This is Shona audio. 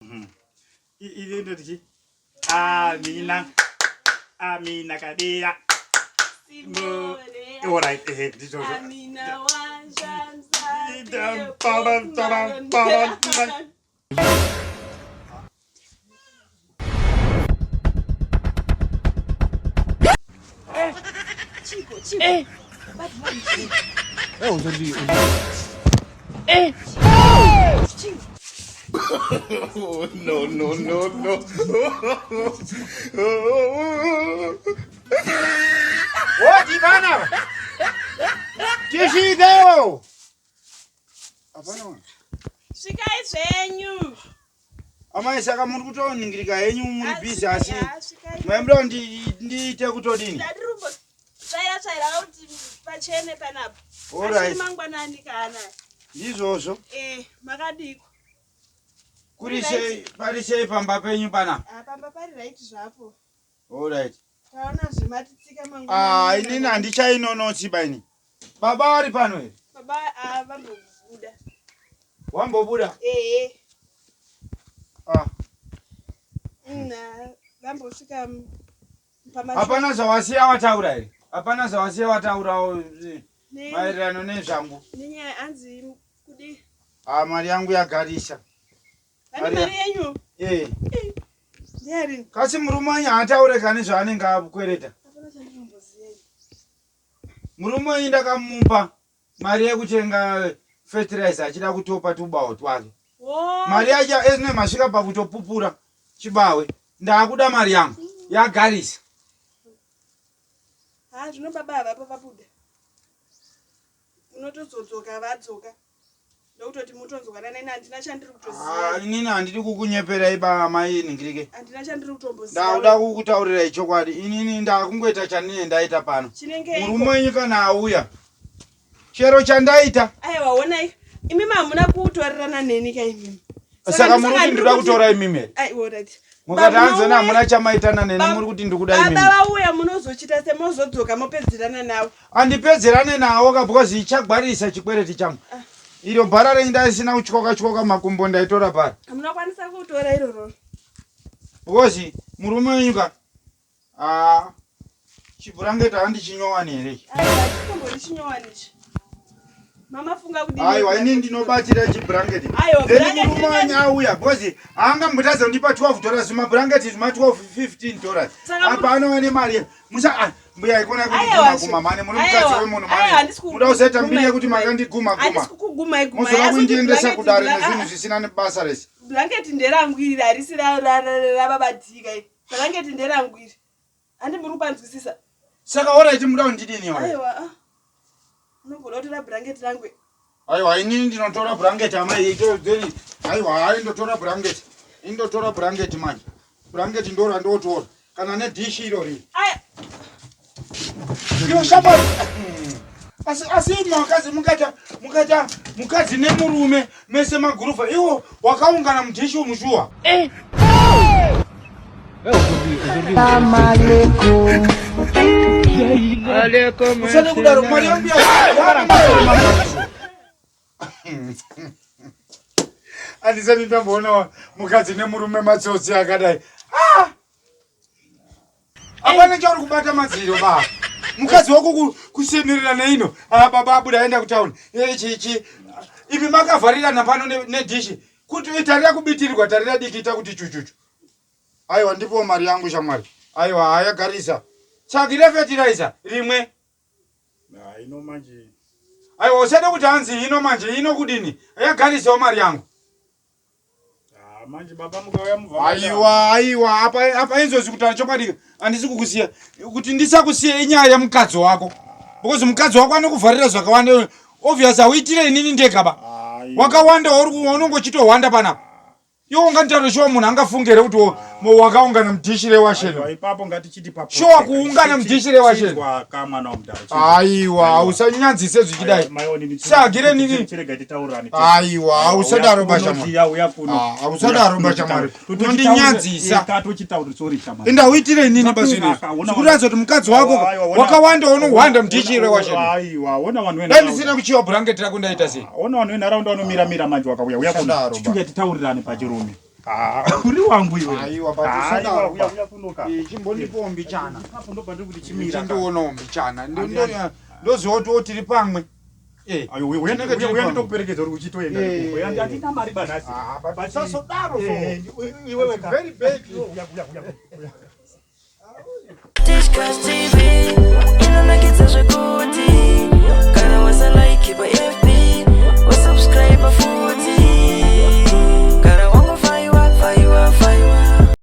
Ini ndoti Amina kadira. Simone. All right, this was Amina wanshanza. Chico. Oh, no. What Ivana? Kishideo. Apana. Shikai zvenyu. Amai saka muri kutoningirika henyu muri busy asi. Mwemdo ndiite kutodini. Ndadirumbo. Tsvaira kuti pachene panapo. All right. Mangwanani kana. Izvozvo. Makadiko. Parisei pamba penyu pana. Pamba pari right zvapo. All right. Taona zvimatitsika mangwanani. Inini handichainonotsi baini. Baba vari pano here? Baba vambobuda. Wambobuda? Vambosvika hapana zvawasiya wataura here? Hapana zvawasiya wataurawo maererano nezvangu? Nenyaya anzi kudi. Mari yangu yagarisa. Mari yenyu? Ndiarini? Kasi murume wanyu haataure kani zvaanenge akukwereta? Hapana chandinomboziyai. Murume wanyu ndakamupa mari yekutenga fertilizer achida kutopa tubawo twake. Mari yacho ezine masvika pakutopupura chibawe. Ndakuda mari yangu yagarisa. Zvino baba havapo vabuda. Unotozodzoka vadzoka. Ndokutoti mutonzokana neni handina chandiri kutoziva. Inini handidi kukunyeperai mai ningirike. Handina chandiri kutomboziva. Ndakuda kukutaurirai chokwadi. Inini ndakungoita chandine ndaita pano. Murume wenyu kana auya. Chero chandaita. Aiwa onai. Imimi hamuna kutorerana neni kaimimi. Saka muri kuti ndikuda kutora imimi. Aiwa right. Mukati hanzona hamuna chamaitana neni muri kuti ndikuda imimi. Baba vauya munozochita semozodzoka mopedzerana nawo. Handipedzerane nawo because ichagwarisa chikwereti changu. Iro bhara reindasina kuchikoka makumbo ndaitora pari. Munokwanisa kutora iroro. Because murume wenyu ka chiburangeta handichinyowani here. Aiwa chinyowani ichi. Mama funga kudini. Aiwa inini ndinobatira chiburangeti. Aiwa burangeti. Murume wenyu auya because haangambotadza kundipa $12 maburangeti zvima $15. Apa anowane mari. Musa mbuya ikona kuti guma mane muri mukadzi wemunhu mane. Muda kusaita mbiri yekuti makandiguma. Handisi kuguma. Muzoda kundiendesa kudare nezvinhu zvisina nebasa rese. Blanketi nderangu iri harisi rababadhika. Blanketi nderangu iri. Handi muri kupanzwisisa. Saka alright muda kundidini wai. Aiwa. Unogona kutora blanketi rangu. Aiwa inini ndinotora blanketi amai itodzeni. Aiwa haindotora blanketi. Indotora blanketi manje. Blanketi ndora ndotora. Kana nedishi irori. Yo shabari. Asi mwakazi mukadzi nemurume mese maguruva. Iwo wakaungana mudhishi umushuwa. Alaikum. Usade kudaro mari yangu ya. Andisani ndamboona mukadzi nemurume matsotsi akadai. Apana chauri kubata madziro ba. Mukadzi wako kusemerera neino. Baba abuda aenda kutauni. Ichi. Ibi makavharira napano nedhishi. Kuti itarira kubitirirwa tarira dikita kuti chuchuchu. Aiwa ndipo mari yangu shamwari. Aiwa ayagarisa. Tsvagire fertilizer rimwe. Ino manje. Aiwa usade kuti hanzi ino manje ino kudini. Ayagarisa mari yangu. Manje baba mukauya mubva. Aiwa apa inzozvi kuti chokwadi handisi kukusiya. Kuti ndisakusiya inyaya yemukadzi wako. Because mukadzi wako anokuvharira zvakawanda. Obvious hauitire inini ndega ba. Wakawanda unongochitohwanda panapa. Iwo unganitaura shuwa munhu angafungere kuti wakaungana mudhishi rewasheni. Ipapo ngatichiti papo. Shuwa kuungana mudhishi rewasheni. Kamwana womudhara. Aiwa usanyanzise zvichidai. Sagire nini? Aiwa usadaro bashamwari. Usadaro bashamwari. Unondinyanzisa. Enda uitire nini basini? Zikuratidza kuti mukadzi wako wakawanda unohwanda mudhishi rewasheni. Aiwa ona vanhu venharaunda. Ndisina kuchiwa blanketi rako ndaita sei? Ona vanhu venharaunda vanomira manje wakauya. Uya kuno. Chitunga titaurirane pachirume. Uri wangu iwe. Aiwa batu Uya kunoka. Chimbondipo mbichana. Hapo ndo pandi kuti chimira. Ndinoona mbichana. Ndozioti otiri pamwe. Ayo wewe ndikuperekeza uri uchitoenda. Wewe andina mari banasi. Basaso daro so. Iwe weka. Very big. Uya. Discuss TV, inonakitsa zvikuru.